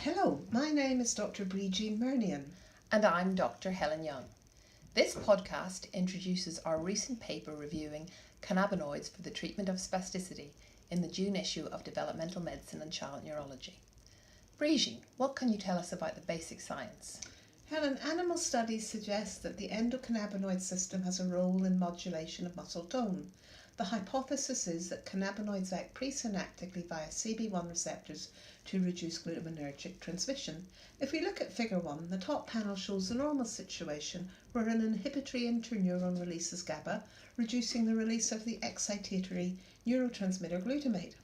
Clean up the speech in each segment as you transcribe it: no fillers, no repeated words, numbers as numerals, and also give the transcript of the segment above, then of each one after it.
Hello, my name is Dr. Bridin Murnion. And I'm Dr. Helen Young. This podcast introduces our recent paper reviewing cannabinoids for the treatment of spasticity in the June issue of Developmental Medicine Child Neurology. Bridin, what can you tell us about the basic science? Helen, animal studies suggest that the endocannabinoid system has a role in modulation of muscle tone. The hypothesis is that cannabinoids act presynaptically via CB1 receptors to reduce glutamatergic transmission. If we look at figure 1, the top panel shows the normal situation where an inhibitory interneuron releases GABA, reducing the release of the excitatory neurotransmitter glutamate.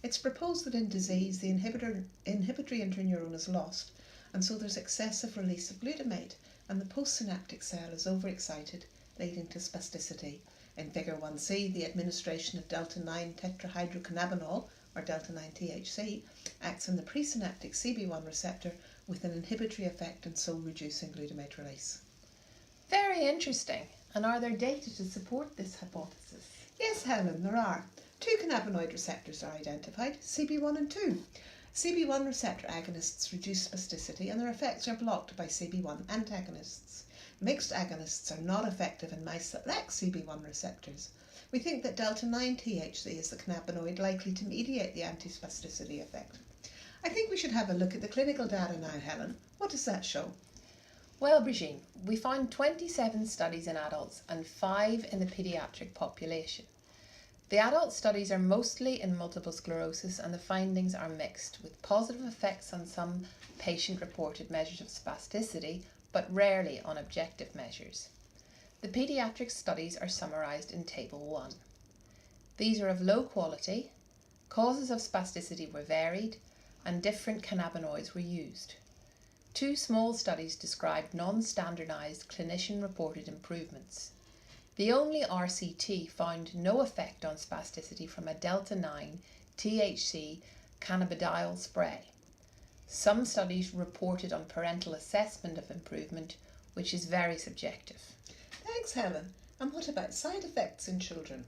It's proposed that in disease the inhibitory interneuron is lost, and so there's excessive release of glutamate, and the postsynaptic cell is overexcited, leading to spasticity. In figure 1c, the administration of delta-9 tetrahydrocannabinol, or delta-9 THC, acts on the presynaptic CB1 receptor with an inhibitory effect and so reducing glutamate release. Very interesting. And are there data to support this hypothesis? Yes, Helen, there are. Two cannabinoid receptors are identified, CB1 and 2. CB1 receptor agonists reduce spasticity and their effects are blocked by CB1 antagonists. Mixed agonists are not effective in mice that lack CB1 receptors. We think that delta-9 THC is the cannabinoid likely to mediate the antispasticity effect. I think we should have a look at the clinical data now, Helen. What does that show? Well, Bridin, we found 27 studies in adults and 5 in the paediatric population. The adult studies are mostly in multiple sclerosis and the findings are mixed, with positive effects on some patient-reported measures of spasticity, but rarely on objective measures. The paediatric studies are summarised in Table 1. These are of low quality, causes of spasticity were varied, and different cannabinoids were used. 2 small studies described non-standardised clinician-reported improvements. The only RCT found no effect on spasticity from a delta-9 THC cannabidiol spray. Some studies reported on parental assessment of improvement, which is very subjective. Thanks, Helen. And what about side effects in children?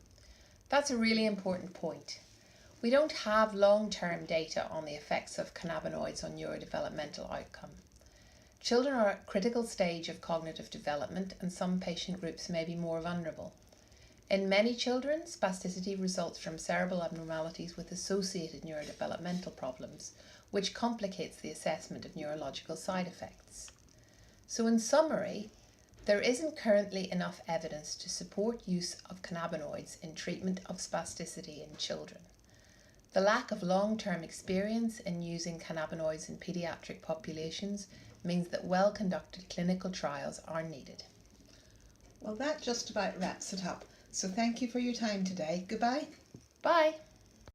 That's a really important point. We don't have long-term data on the effects of cannabinoids on neurodevelopmental outcome. Children are at a critical stage of cognitive development and some patient groups may be more vulnerable. In many children, spasticity results from cerebral abnormalities with associated neurodevelopmental problems, which complicates the assessment of neurological side effects. So in summary, there isn't currently enough evidence to support use of cannabinoids in treatment of spasticity in children. The lack of long-term experience in using cannabinoids in paediatric populations means that well-conducted clinical trials are needed. Well, that just about wraps it up. So thank you for your time today. Goodbye. Bye.